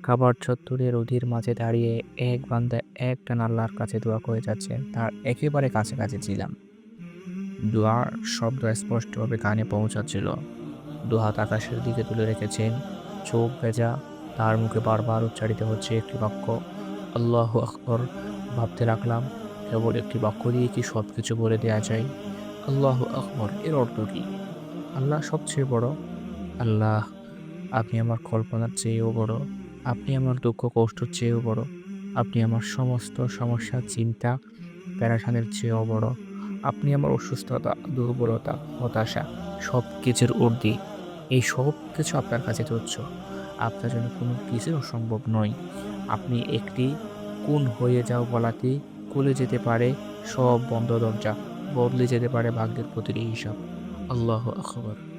খাবার চত্বরের অধীর মাঝে দাঁড়িয়ে এক বান্দা একটানা আল্লাহর কাছে দোয়া করে যাচ্ছেন। তার একেবারে কাছাকাছি ছিলাম। দোয়ার শব্দ স্পষ্টভাবে কানে পৌঁছাচ্ছিল। দুহাত আকাশের দিকে তুলে রেখেছেন, চোখ ভেজা। তার মুখে বারবার উচ্চারিত হচ্ছে একটি বাক্য, আল্লাহু আকবর। ভাবতে লাগলাম, কেবল একটি বাক্য দিয়ে কি সবকিছু বলে দেয়া যায়? আল্লাহু আকবর এর অর্থ কি? আল্লাহ সবচেয়ে বড়। আল্লাহ, আপনি আমার কল্পনার চেয়েও বড়। আপনি আমার দুঃখ কষ্টর চেয়েও বড়। আপনি আমার সমস্ত সমস্যা, চিন্তা, প্যারাশানির চেয়েও বড়। আপনি আমার অসুস্থতা, দুর্বলতা, হতাশা সবকিছুর ঊর্ধ্বে। এই সবকিছু আপনার কাছে তুচ্ছ। আপনার জন্য কোনো কিছুই অসম্ভব নয়। আপনি একটি "কুন হয়ে যাও" বলাতেই খুলে যেতে পারে সব বন্ধ দরজা। বদলে যেতে পারে ভাগ্যের প্রতিটি হিসাব। আল্লাহু আকবার।